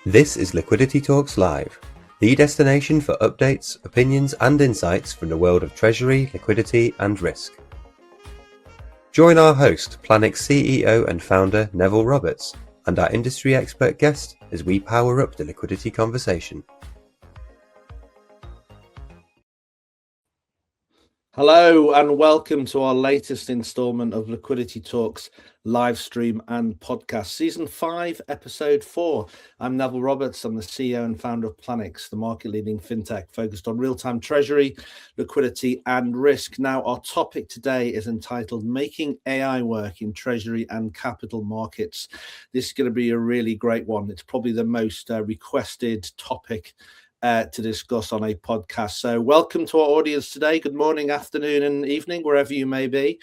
This is Liquidity Talks Live, the destination for updates, opinions and insights from the world of Treasury, liquidity and risk. Join our host, Planixs CEO and Founder Neville Roberts, and our industry expert guest as we power up the liquidity conversation. Hello and welcome to our latest instalment of Liquidity Talks live stream and podcast, season 5, episode 4. I'm Neville Roberts. I'm the CEO and founder of Planixs, the market-leading fintech focused on real-time treasury, liquidity and risk. Now, our topic today is entitled Making AI Work in Treasury and Capital Markets. This is going to be a really great one. It's probably the most requested topic to discuss on a podcast. So welcome to our audience today. Good morning, afternoon and evening, wherever you may be.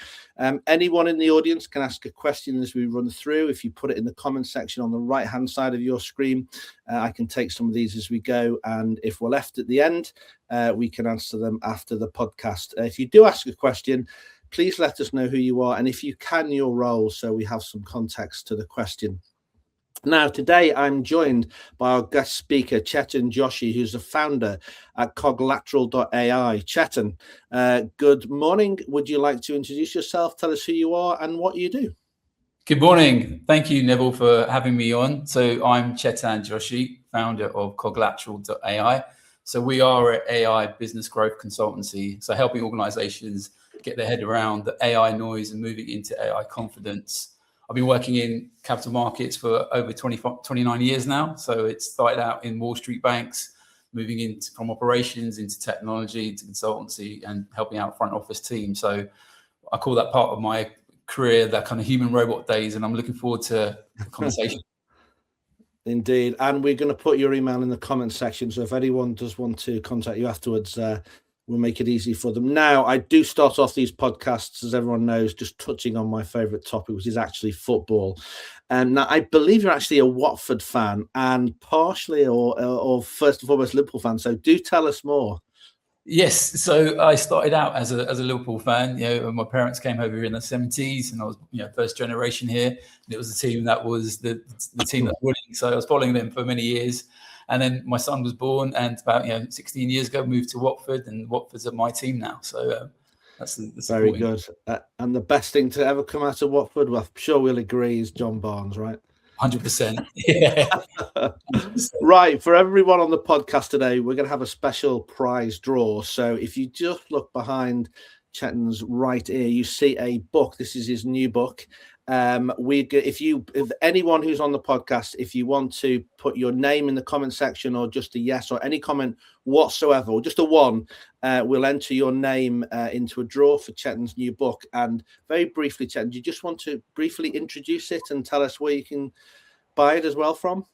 Anyone in the audience can ask a question as we run through. If you put it in the comment section on the right hand side of your screen, I can take some of these as we go. And if we're left at the end, we can answer them after the podcast. If you do ask a question, please let us know who you are and if you can, your role, so we have some context to the question. Now, today I'm joined by our guest speaker, Chetan Joshi, who's the founder at coglateral.ai. Chetan, good morning. Would you like to introduce yourself, tell us who you are and what you do? Good morning. Thank you, Neville, for having me on. So I'm Chetan Joshi, founder of coglateral.ai. So we are an AI business growth consultancy, so helping organizations get their head around the AI noise and moving into AI confidence. I've been working in capital markets for over 29 years now. So it started out in Wall Street banks, moving into from operations into technology, into consultancy and helping out front office teams. So I call that part of my career, that kind of human robot days. And I'm looking forward to the conversation. Indeed. And we're going to put your email in the comment section. So if anyone does want to contact you afterwards, we'll make it easy for them. Now, I do start off these podcasts, as everyone knows, just touching on my favourite topic, which is actually football. And now I believe you're actually a Watford fan and partially or first and foremost Liverpool fan. So do tell us more. Yes, so I started out as a Liverpool fan. You know, my parents came over here in the 70s, and I was first generation here. And it was the team that was the team that was winning. So I was following them for many years. And then my son was born, and about 16 years ago, moved to Watford, and Watford's at my team now. So that's very good. And the best thing to ever come out of Watford, well, I'm sure we'll agree, is John Barnes, right? 100%. Yeah. 100%. Right. For everyone on the podcast today, we're going to have a special prize draw. So if you just look behind Chetan's right ear, you see a book. This is his new book. If anyone who's on the podcast, if you want to put your name in the comment section or just a yes or any comment whatsoever, or just a one, we'll enter your name into a draw for Chetan's new book. And very briefly, Chetan, do you just want to briefly introduce it and tell us where you can buy it as well from?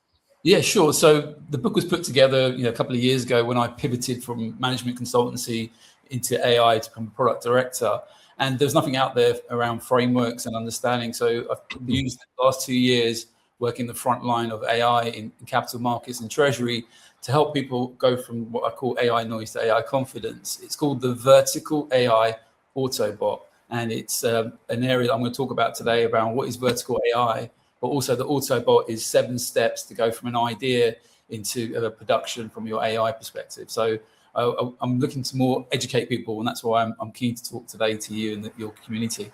Yeah, sure. So the book was put together a couple of years ago when I pivoted from management consultancy into AI to become a product director. And there's nothing out there around frameworks and understanding. So I've used the last 2 years working the front line of AI in capital markets and treasury to help people go from what I call AI noise to AI confidence. It's called the Vertical AI Autobot. And it's an area that I'm going to talk about today about what is vertical AI, but also the Autobot is 7 steps to go from an idea into a production from your AI perspective. So I'm looking to more educate people, and that's why I'm keen to talk today to you and your community.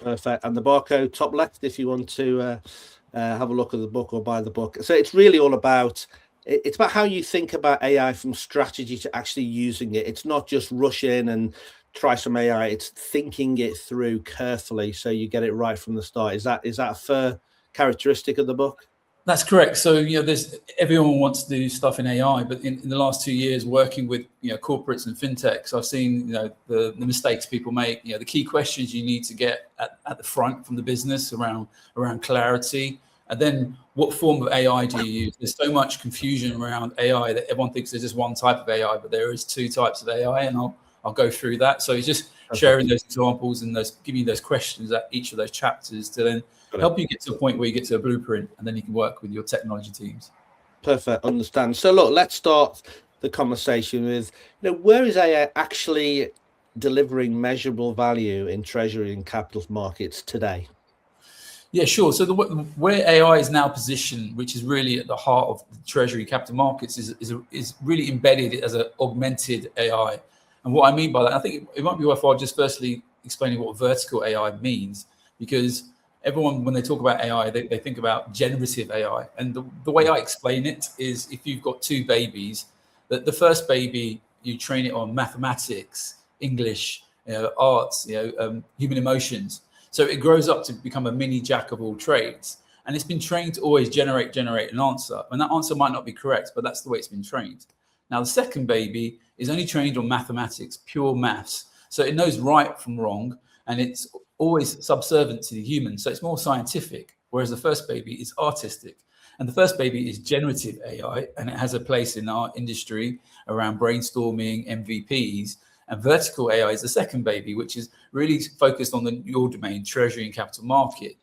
Perfect. And the barcode top left if you want to have a look at the book or buy the book. So it's really all about, it's about how you think about AI from strategy to actually using it. It's not just rush in and try some AI. It's thinking it through carefully so you get it right from the start. Is that a fair characteristic of the book? That's correct. So, everyone wants to do stuff in AI, but in the last 2 years working with, corporates and fintechs, I've seen, the mistakes people make, the key questions you need to get at the front from the business around clarity. And then what form of AI do you use? There's so much confusion around AI that everyone thinks there's just one type of AI, but there is 2 types of AI, and I'll go through that. So it's just sharing those examples and giving you those questions at each of those chapters to then help you get to a point where you get to a blueprint, and then you can work with your technology teams. Perfect. Understand. So look, let's start the conversation with, where is AI actually delivering measurable value in treasury and capital markets today? Yeah, sure. So where AI is now positioned, which is really at the heart of the Treasury Capital Markets, is really embedded as an augmented AI. And what I mean by that, I think it might be worthwhile just firstly explaining what vertical AI means, because everyone, when they talk about AI, they think about generative AI. And the way I explain it is, if you've got two babies, that the first baby, you train it on mathematics, English, arts, human emotions. So it grows up to become a mini jack of all trades. And it's been trained to always generate an answer. And that answer might not be correct, but that's the way it's been trained. Now, the second baby is only trained on mathematics, pure maths. So it knows right from wrong, and it's always subservient to the human. So it's more scientific, whereas the first baby is artistic. And the first baby is generative AI, and it has a place in our industry around brainstorming, MVPs. And vertical AI is the second baby, which is really focused on your domain, Treasury and Capital Market.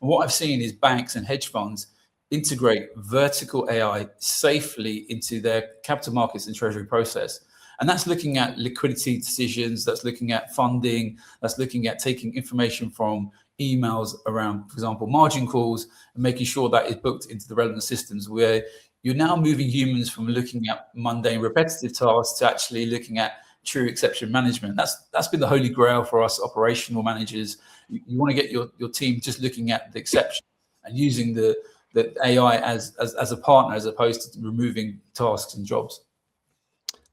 And what I've seen is banks and hedge funds integrate vertical AI safely into their capital markets and treasury process. And that's looking at liquidity decisions, that's looking at funding, that's looking at taking information from emails around, for example, margin calls, and making sure that is booked into the relevant systems, where you're now moving humans from looking at mundane, repetitive tasks to actually looking at true exception management. That's been the holy grail for us operational managers. You want to get your team just looking at the exception and using the AI as a partner, as opposed to removing tasks and jobs.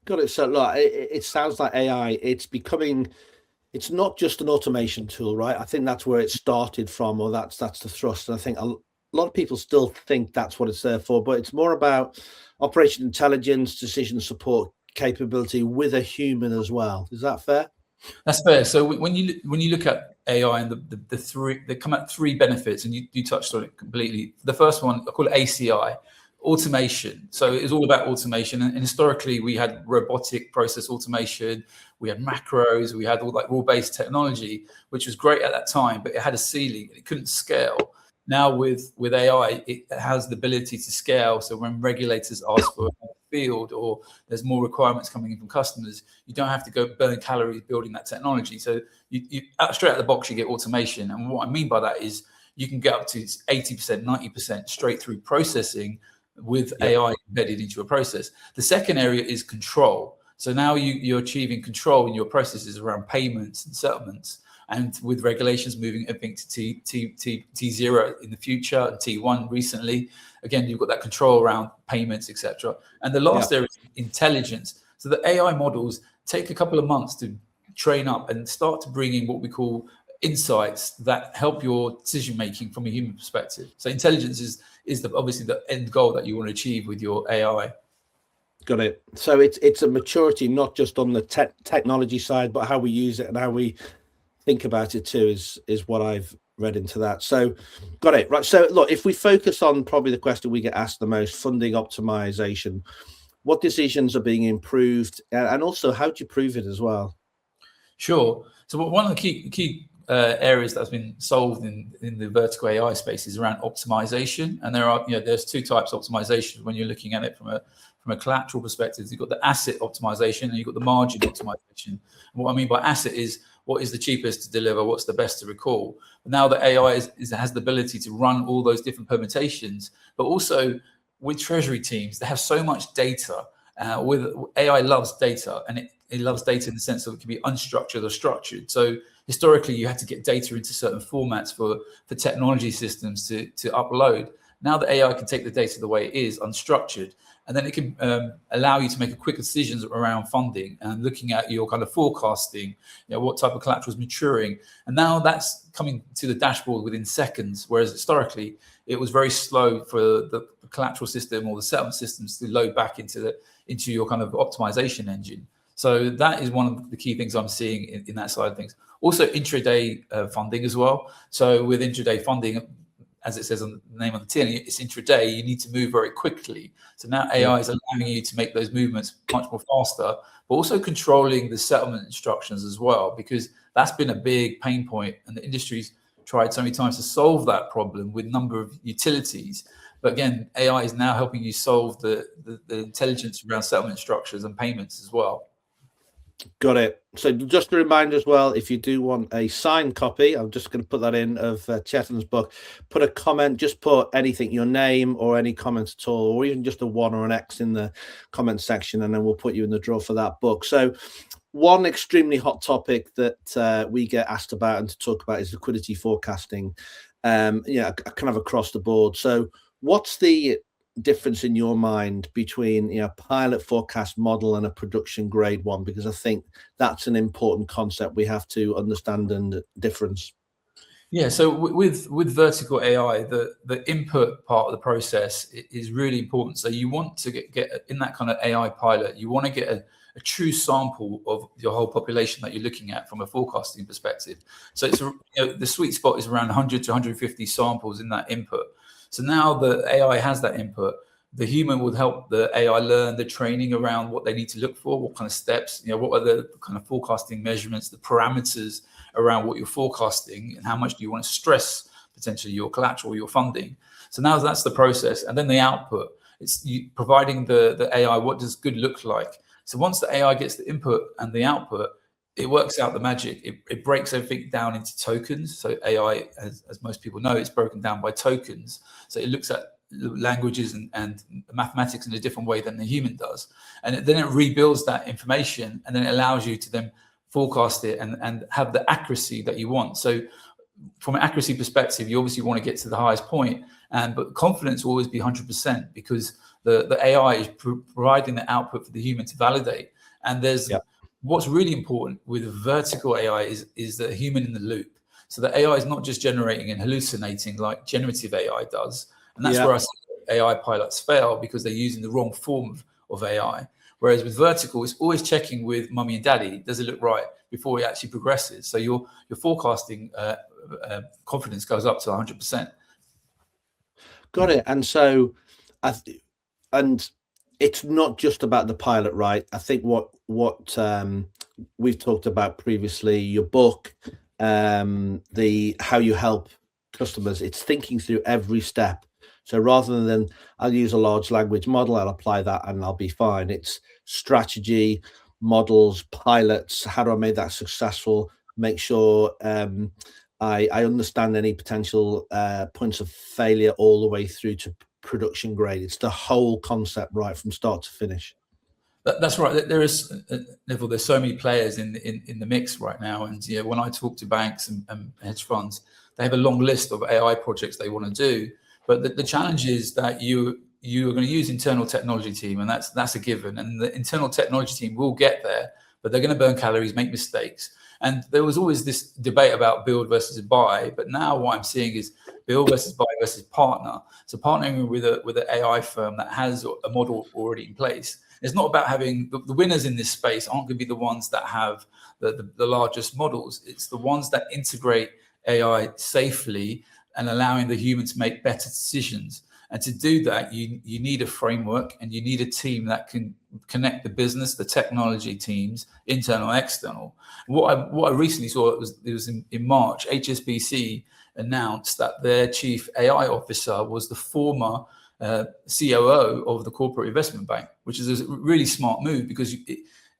Got it. So look, it sounds like AI, it's not just an automation tool, right? I think that's where it started from, or that's the thrust. And I think a lot of people still think that's what it's there for, but it's more about operation intelligence, decision support capability with a human as well. Is that fair? That's fair. So when you look at AI and the three, they come at three benefits, and you touched on it completely. The first one, I call it ACI, automation. So it's all about automation. And historically, we had robotic process automation, we had macros, we had all that rule-based technology, which was great at that time, but it had a ceiling. It couldn't scale. Now with AI, it has the ability to scale. So when regulators ask for a field, or there's more requirements coming in from customers, you don't have to go burn calories building that technology. So you straight out the box, you get automation. And what I mean by that is you can get up to 80%, 90% straight through processing with AI embedded into a process. The second area is control. So now you're achieving control in your processes around payments and settlements. And with regulations moving everything to T0 in the future, and T1 recently, again, you've got that control around payments, etc. And the last area is intelligence. So the AI models take a couple of months to train up and start to bring in what we call insights that help your decision making from a human perspective. So intelligence is obviously the end goal that you want to achieve with your AI. Got it. So it's a maturity, not just on the technology side, but how we use it and how we think about it too is what I've read into that. So got it. Right. So look, if we focus on probably the question we get asked the most, funding optimization, what decisions are being improved, and also how do you prove it as well? Sure. So one of the key areas that's been solved in the vertical AI space is around optimization. And there's two types of optimization when you're looking at it from a collateral perspective. You've got the asset optimization and you've got the margin optimization. And what I mean by asset is what is the cheapest to deliver, what's the best to recall. But now that AI has the ability to run all those different permutations, but also with treasury teams, they have so much data. With AI loves data, and it loves data in the sense that it can be unstructured or structured. So historically, you had to get data into certain formats for technology systems to upload. Now the AI can take the data the way it is, unstructured, and then it can allow you to make quick decisions around funding and looking at your kind of forecasting, what type of collateral is maturing. And now that's coming to the dashboard within seconds, whereas historically it was very slow for the collateral system or the settlement systems to load back into your kind of optimization engine. So that is one of the key things I'm seeing in that side of things. Also intraday funding as well. So with intraday funding, as it says on the name on the tin, it's intraday, you need to move very quickly. So now AI is allowing you to make those movements much more faster, but also controlling the settlement instructions as well, because that's been a big pain point, and the industry's tried so many times to solve that problem with a number of utilities. But again, AI is now helping you solve the intelligence around settlement structures and payments as well. Got it. So just a reminder as well, if you do want a signed copy, I'm just going to put that in of Chetan's book, put a comment, just put anything, your name or any comments at all, or even just a 1 or an X in the comment section, and then we'll put you in the draw for that book. So one extremely hot topic that we get asked about and to talk about is liquidity forecasting, kind of across the board. So what's the difference in your mind between a pilot forecast model and a production grade one? Because I think that's an important concept we have to understand and difference. Yeah, so with vertical AI, the input part of the process is really important. So you want to get in that kind of AI pilot, you want to get a true sample of your whole population that you're looking at from a forecasting perspective. So it's the sweet spot is around 100 to 150 samples in that input. So now the AI has that input. The human will help the AI learn the training around what they need to look for, what kind of steps, what are the kind of forecasting measurements, the parameters around what you're forecasting, and how much do you want to stress potentially your collateral, your funding. So now that's the process. And then the output, it's providing the AI, what does good look like? So once the AI gets the input and the output, it works out the magic. It breaks everything down into tokens. So AI, as most people know, it's broken down by tokens. So it looks at languages and mathematics in a different way than the human does. And then it rebuilds that information, and then it allows you to then forecast it and have the accuracy that you want. So from an accuracy perspective, you obviously want to get to the highest point, but confidence will always be 100% because the AI is providing the output for the human to validate. And there's what's really important with vertical AI is the human in the loop. So the AI is not just generating and hallucinating like generative AI does. And that's where I see AI pilots fail, because they're using the wrong form of AI. Whereas with vertical, it's always checking with mummy and daddy, does it look right, before it actually progresses. So your forecasting confidence goes up to 100%. Got it. And so, and it's not just about the pilot, right? I think what we've talked about previously, your book, how you help customers, it's thinking through every step. So rather than I'll use a large language model, I'll apply that and I'll be fine. It's strategy, models, pilots. How do I make that successful? Make sure I understand any potential points of failure all the way through to production grade. It's the whole concept, right, from start to finish. That's right. There is, Neville, there's so many players in the mix right now. And when I talk to banks and hedge funds, they have a long list of AI projects they want to do. But the challenge is that you're going to use internal technology team, and that's a given. And the internal technology team will get there, but they're going to burn calories, make mistakes. And there was always this debate about build versus buy, but now what I'm seeing is build versus buy versus partner. So partnering with an AI firm that has a model already in place. It's not about having the winners in this space aren't going to be the ones that have the largest models. It's the ones that integrate AI safely and allowing the human to make better decisions. And to do that, you need a framework, and you need a team that can connect the business, the technology teams, internal and external. What I recently saw, it was in March, HSBC announced that their chief AI officer was the former COO of the corporate investment bank, which is a really smart move, because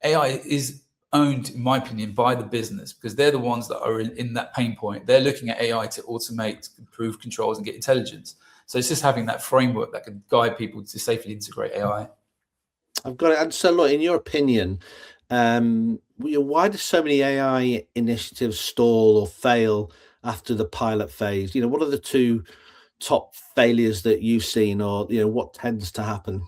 AI is owned, in my opinion, by the business, because they're the ones that are in that pain point. They're looking at AI to automate, improve controls and get intelligence. So it's just having that framework that can guide people to safely integrate AI. I've got it. And so, look, in your opinion, why do so many AI initiatives stall or fail after the pilot phase? What are the two top failures that you've seen, or what tends to happen?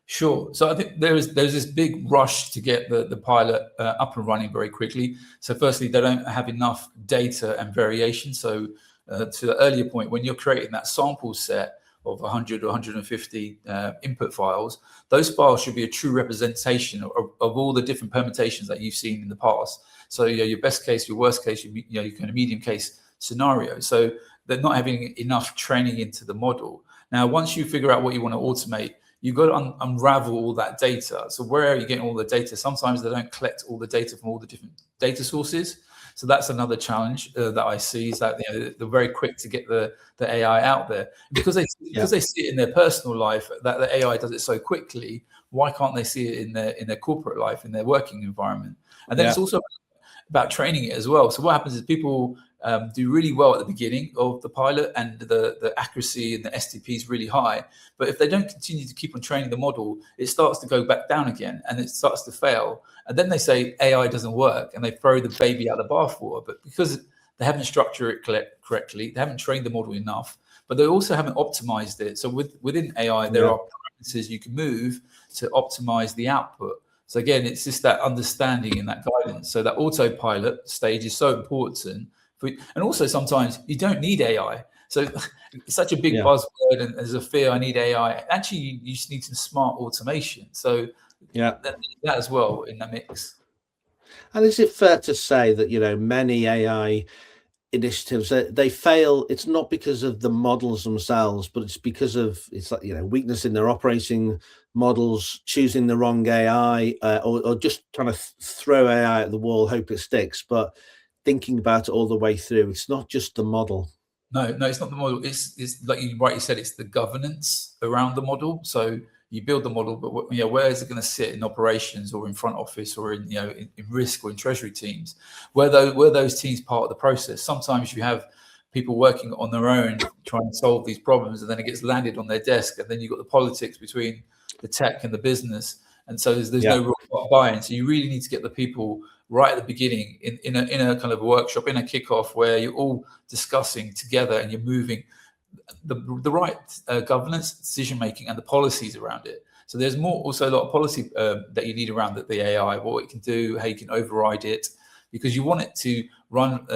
Sure. So I think there's this big rush to get the pilot up and running very quickly. So firstly, they don't have enough data and variation. So to the earlier point, when you're creating that sample set of 100 or 150 input files, those files should be a true representation of all the different permutations that you've seen in the past. So your best case, your worst case, your kind of medium case scenario. So they're not having enough training into the model. Now, once you figure out what you want to automate, you've got to unravel all that data. So where are you getting all the data? Sometimes they don't collect all the data from all the different data sources. So that's another challenge that I see, is that they're very quick to get the AI out there. Because they see it in their personal life, that the AI does it so quickly, why can't they see it in their corporate life, in their working environment? And then it's also about training it as well. So what happens is people do really well at the beginning of the pilot, and the accuracy and the STP is really high. But if they don't continue to keep on training the model, it starts to go back down again, and it starts to fail. And then they say AI doesn't work, and they throw the baby out of the bathwater. But because they haven't structured it correctly, they haven't trained the model enough, but they also haven't optimized it. So within AI, there are parameters you can move to optimize the output. So again, it's just that understanding and that guidance. So that autopilot stage is so important. And also sometimes you don't need AI. So it's such a big buzzword, and there's a fear, I need AI. Actually, you just need some smart automation. So that as well in the mix. And is it fair to say that, many AI initiatives, they fail? It's not because of the models themselves, but it's because of weakness in their operating models, choosing the wrong AI, or just trying to throw AI at the wall, hope it sticks. But thinking about it all the way through, it's not just the model. No, it's not the model. It's like you rightly said, it's the governance around the model. So you build the model, but where is it going to sit in operations or in front office or in risk or in treasury teams? Where those teams part of the process? Sometimes you have people working on their own trying to solve these problems, and then it gets landed on their desk, and then you've got the politics between the tech and the business, and so there's no real buy-in. So you really need to get the people right at the beginning in a kind of a workshop, in a kickoff, where you're all discussing together and you're moving the right governance, decision making, and the policies around it. So there's also a lot of policy that you need around the AI, what it can do, how you can override it, because you want it to run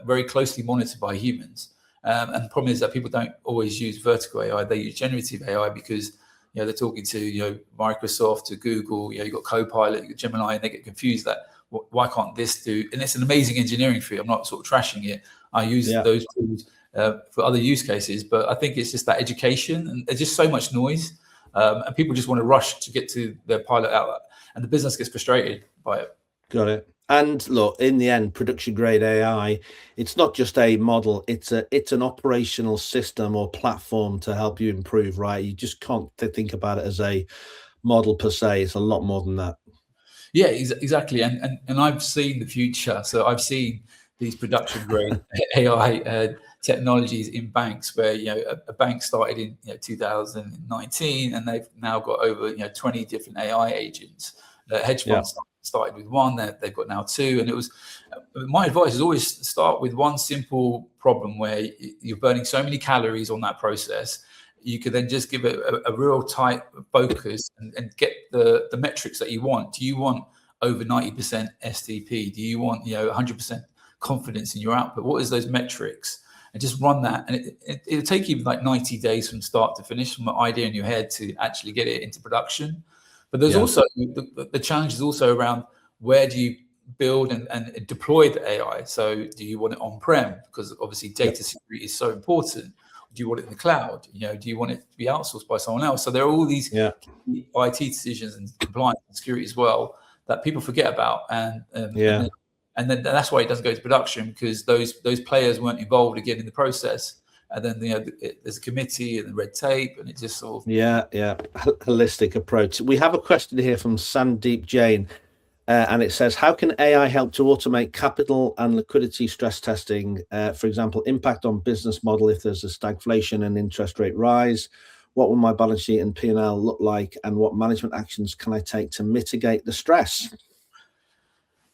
very closely monitored by humans. And the problem is that people don't always use vertical AI; they use generative AI because they're talking to Microsoft, to Google. You've got Copilot, you've got Gemini, and they get confused that why can't this do? And it's an amazing engineering feat. I'm not sort of trashing it. I use those tools for other use cases, but I think it's just that education, and there's just so much noise, and people just want to rush to get to their pilot out, and the business gets frustrated by it. Got it. And look, in the end, production grade AI, it's not just a model, it's an operational system or platform to help you improve, right? You just can't think about it as a model per se. It's a lot more than that. Yeah, exactly. And I've seen the future. So I've seen these production grade AI technologies in banks, where a bank started in 2019, and they've now got over 20 different AI agents. Hedge funds started with one, they've got now two. And it was my advice is always start with one simple problem where you're burning so many calories on that process. You could then just give it a real tight focus and get the metrics that you want. Do you want over 90% STP? Do you want 100% confidence in your output? What is those metrics? And just run that, and it'll take you like 90 days from start to finish, from an idea in your head to actually get it into production. But there's also the challenge is also around where do you build and deploy the AI. So do you want it on-prem? Because obviously data security is so important. Do you want it in the cloud? Do you want it to be outsourced by someone else? So there are all these IT decisions and compliance and security as well that people forget about, and then that's why it doesn't go to production, because those players weren't involved again in the process. And then there's a committee and the red tape, and it just sort of holistic approach. We have a question here from Sandeep Jain, and it says, how can AI help to automate capital and liquidity stress testing? For example, impact on business model if there's a stagflation and interest rate rise. What will my balance sheet and P&L look like, and what management actions can I take to mitigate the stress?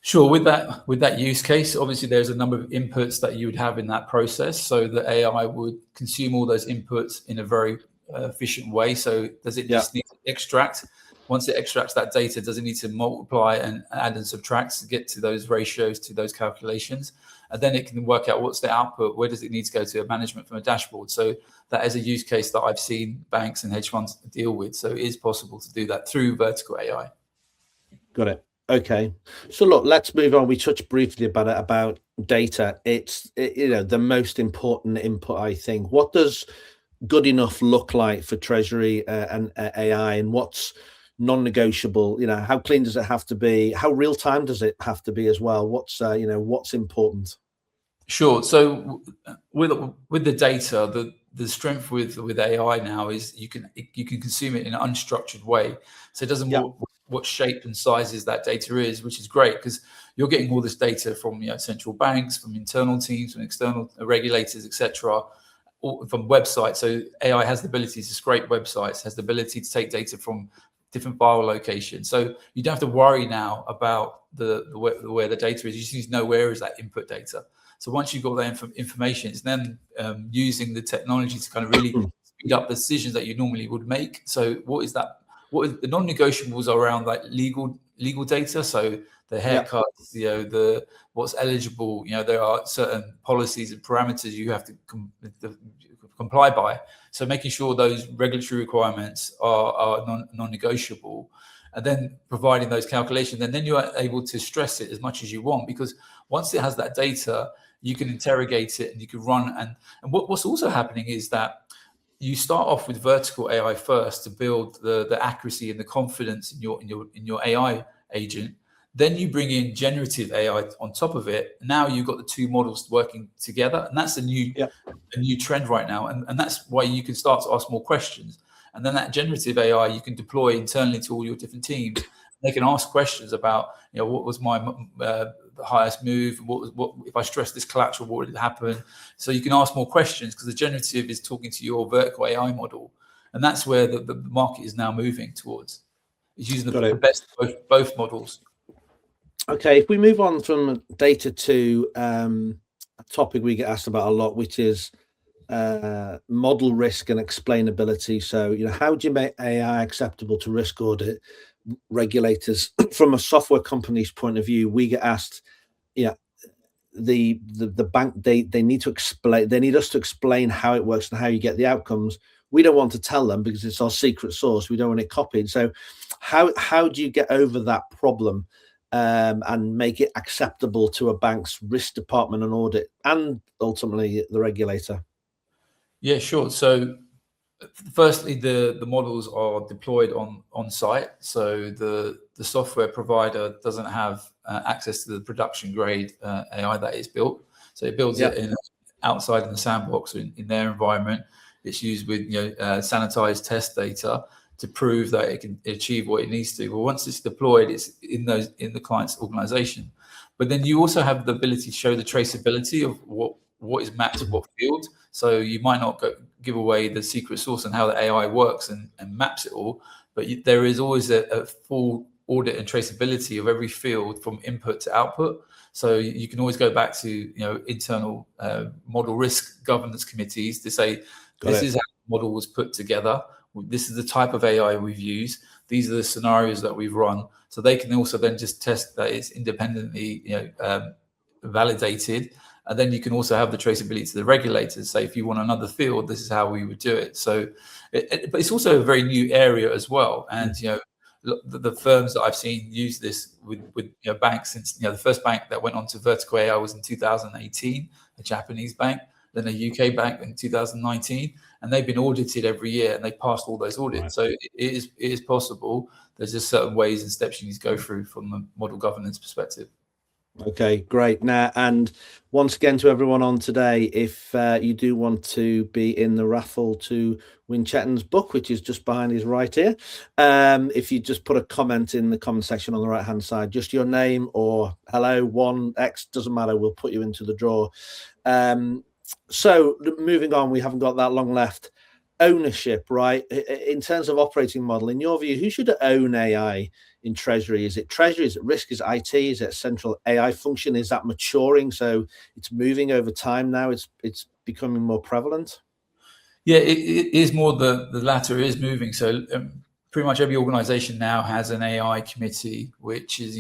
Sure. With that use case, obviously there's a number of inputs that you would have in that process. So the AI would consume all those inputs in a very efficient way. So does it just need to extract? Once it extracts that data, does it need to multiply and add and subtract to get to those ratios, to those calculations? And then it can work out what's the output, where does it need to go to a management from a dashboard. So that is a use case that I've seen banks and hedge funds deal with. So it is possible to do that through vertical AI. Got it. Okay, so look, let's move on. We touched briefly about data. It's the most important input, I think. What does good enough look like for Treasury and AI, and what's non-negotiable? How clean does it have to be? How real time does it have to be as well? What's important? Sure. So with the data, the strength with AI now is you can consume it in an unstructured way. So it doesn't what shape and sizes that data is, which is great because you're getting all this data from central banks, from internal teams, from external regulators, etc., from websites. So AI has the ability to scrape websites, has the ability to take data from different file locations. So you don't have to worry now about where the data is. You just need to know where is that input data. So once you've got that information, it's then using the technology to kind of really speed up the decisions that you normally would make. So what is the non-negotiables around like legal data? So the haircuts, the what's eligible. There are certain policies and parameters you have to comply by. So making sure those regulatory requirements are non-negotiable, and then providing those calculations, and then you are able to stress it as much as you want, because once it has that data, you can interrogate it and you can run. And what's also happening is that you start off with vertical AI first to build the accuracy and the confidence in your AI agent. Then you bring in generative AI on top of it. Now you've got the two models working together, and that's a new trend right now. And that's why you can start to ask more questions. And then that generative AI you can deploy internally to all your different teams. They can ask questions about, what was my the highest move? What if I stress this collateral? What would happen? So you can ask more questions because the generative is talking to your vertical AI model, and that's where the market is now moving towards. It's using the best of both models. Okay, if we move on from data to a topic we get asked about a lot, which is model risk and explainability. So, how do you make AI acceptable to risk audit regulators? From a software company's point of view, we get asked, the bank, they need to explain, they need us to explain how it works and how you get the outcomes. We don't want to tell them because it's our secret sauce. We don't want it copied. So how do you get over that problem and make it acceptable to a bank's risk department and audit, and ultimately the regulator? Yeah, sure. So firstly, the models are deployed on site. So the software provider doesn't have access to the production grade AI that is built. So it builds it outside in the sandbox in their environment. It's used with sanitized test data to prove that it can achieve what it needs to. But once it's deployed, it's in the client's organization. But then you also have the ability to show the traceability of what is mapped to what field. So you might not give away the secret sauce and how the AI works and maps it all, but there is always a full audit and traceability of every field from input to output. So you can always go back to internal model risk governance committees to say, this is how the model was put together. This is the type of AI we've used. These are the scenarios that we've run. So they can also then just test that it's independently validated. And then you can also have the traceability to the regulators. Say, if you want another field, this is how we would do it. So, but it's also a very new area as well. And the firms that I've seen use this with banks since the first bank that went on to vertical AI was in 2018, a Japanese bank, then a UK bank in 2019, and they've been audited every year and they passed all those audits. Right. So it is possible. There's just certain ways and steps you need to go through from the model governance perspective. Okay, great. Now, and once again to everyone on today, if you do want to be in the raffle to win Chetan's book, which is just behind his right ear, if you just put a comment in the comment section on the right hand side, just your name or hello 1x, doesn't matter, we'll put you into the draw. So moving on, we haven't got that long left. Ownership, right? In terms of operating model, in your view, who should own AI in Treasury? Is it Treasury? Is it risk? Is it IT? Is it a central AI function? Is that maturing? So it's moving over time now. It's becoming more prevalent. Yeah, it is more the latter is moving. So pretty much every organization now has an AI committee, which is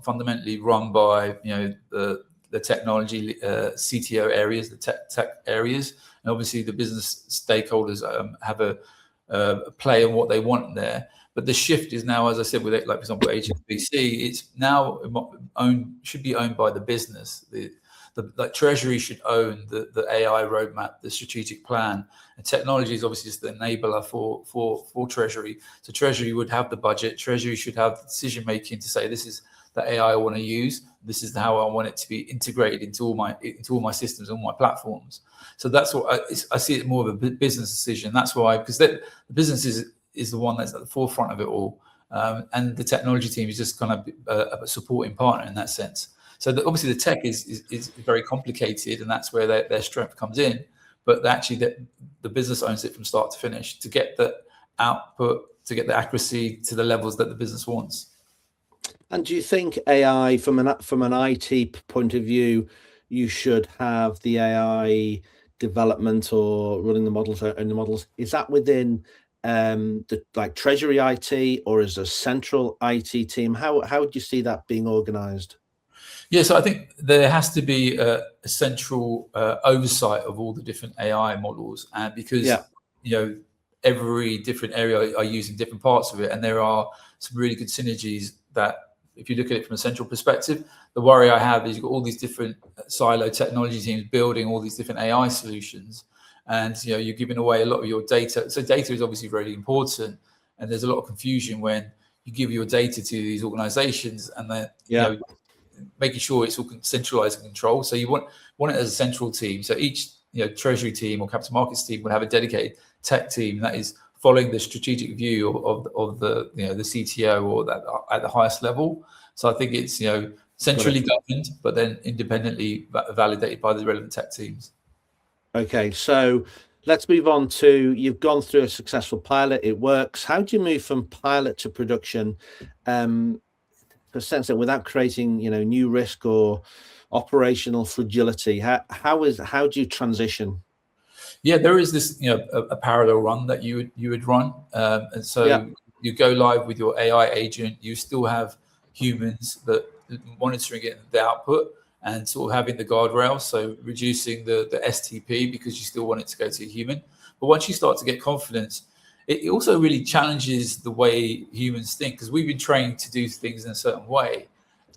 fundamentally run by the technology CTO areas, the tech areas. And obviously the business stakeholders have a play on what they want there. But the shift is now, as I said, with it, like for example, HSBC, it's now should be owned by the business. Like Treasury should own the AI roadmap, the strategic plan. And technology is obviously just the enabler for Treasury. So Treasury would have the budget. Treasury should have the decision making to say, this is the AI I want to use. This is how I want it to be integrated into all my systems, all my platforms. So that's what I see it more of a business decision. That's why, because the business is the one that's at the forefront of it all. and the technology team is just kind of a supporting partner in that sense. So obviously the tech is very complicated, and that's where their strength comes in. But actually, the business owns it from start to finish to get the output, to get the accuracy to the levels that the business wants. And do you think AI, from an IT point of view, you should have the AI development or running the models and the models? Is that within the Treasury IT, or is a central IT team? How would you see that being organized? Yeah, so I think there has to be a central oversight of all the different AI models, and because every different area are using different parts of it, and there are some really good synergies that, if you look at it from a central perspective, the worry I have is you've got all these different silo technology teams building all these different AI solutions, and you're giving away a lot of your data. So data is obviously really important, and there's a lot of confusion when you give your data to these organizations, and then making sure it's all centralized and controlled. So you want it as a central team. So each treasury team or capital markets team would have a dedicated tech team that is following the strategic view of the the CTO or that at the highest level. So I think it's centrally governed, but then independently validated by the relevant tech teams. Okay, so let's move on to, you've gone through a successful pilot, it works. How do you move from pilot to production? For sense that without creating new risk or operational fragility, how do you transition? Yeah, there is this a parallel run that you would run, and so you go live with your AI agent. You still have humans that monitoring it, the output, and sort of having the guardrails, so reducing the STP because you still want it to go to a human. But once you start to get confidence, it also really challenges the way humans think, because we've been trained to do things in a certain way.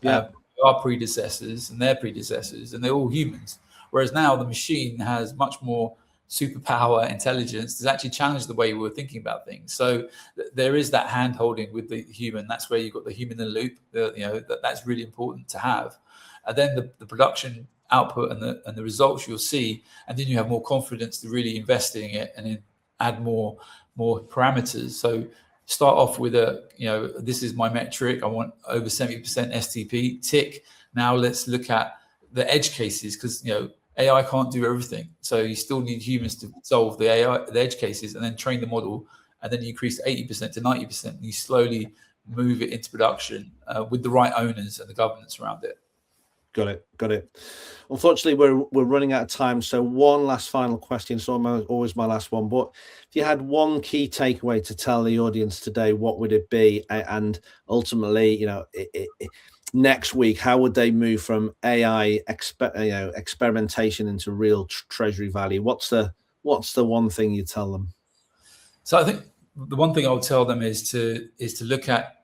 Our predecessors and their predecessors, and they're all humans. Whereas now the machine has much more superpower intelligence to actually challenge the way we were thinking about things. So there is that hand holding with the human. That's where you've got the human in the loop. That's really important to have. And then the production output and the results you'll see, and then you have more confidence to really invest in it and then add more parameters. So start off with this is my metric. I want over 70% STP, tick. Now let's look at the edge cases, because AI can't do everything. So you still need humans to solve the edge cases, and then train the model, and then you increase 80% to 90%. And you slowly move it into production with the right owners and the governance around it. Got it. Unfortunately, we're running out of time. So one last final question. So always my last one. But if you had one key takeaway to tell the audience today, what would it be? And ultimately, next week, how would they move from AI experimentation into real treasury value? What's the one thing you tell them? So I think the one thing I would tell them is to look at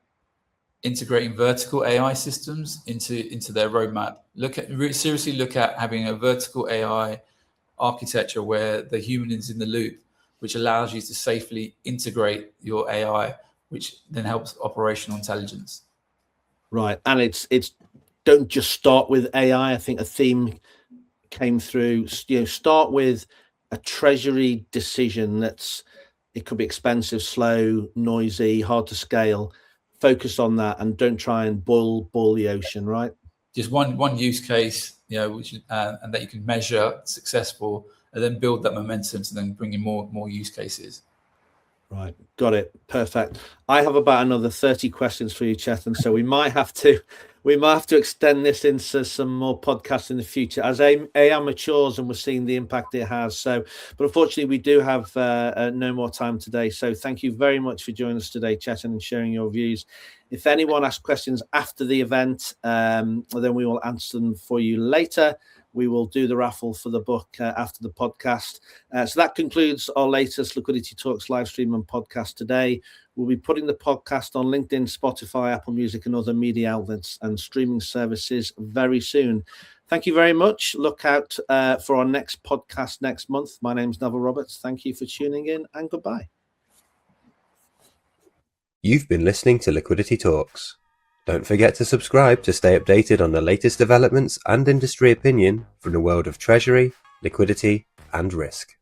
integrating vertical AI systems into their roadmap. Seriously look at having a vertical AI architecture where the human is in the loop, which allows you to safely integrate your AI, which then helps operational intelligence. Right, and it's don't just start with AI. I think a theme came through. Start with a treasury decision it could be expensive, slow, noisy, hard to scale. Focus on that and don't try and boil the ocean, right? Just one use case, which and that you can measure successful, and then build that momentum to then bring in more use cases. Right, got it. Perfect. I have about another 30 questions for you, Chetan. So we might have to extend this into some more podcasts in the future as AI matures and we're seeing the impact it has. So, but unfortunately, we do have no more time today. So thank you very much for joining us today, Chetan, and sharing your views. If anyone asks questions after the event, then we will answer them for you later. We will do the raffle for the book after the podcast. So that concludes our latest Liquidity Talks live stream and podcast today. We'll be putting the podcast on LinkedIn, Spotify, Apple Music, and other media outlets and streaming services very soon. Thank you very much. Look out for our next podcast next month. My name's Neville Roberts. Thank you for tuning in, and goodbye. You've been listening to Liquidity Talks. Don't forget to subscribe to stay updated on the latest developments and industry opinion from the world of treasury, liquidity, and risk.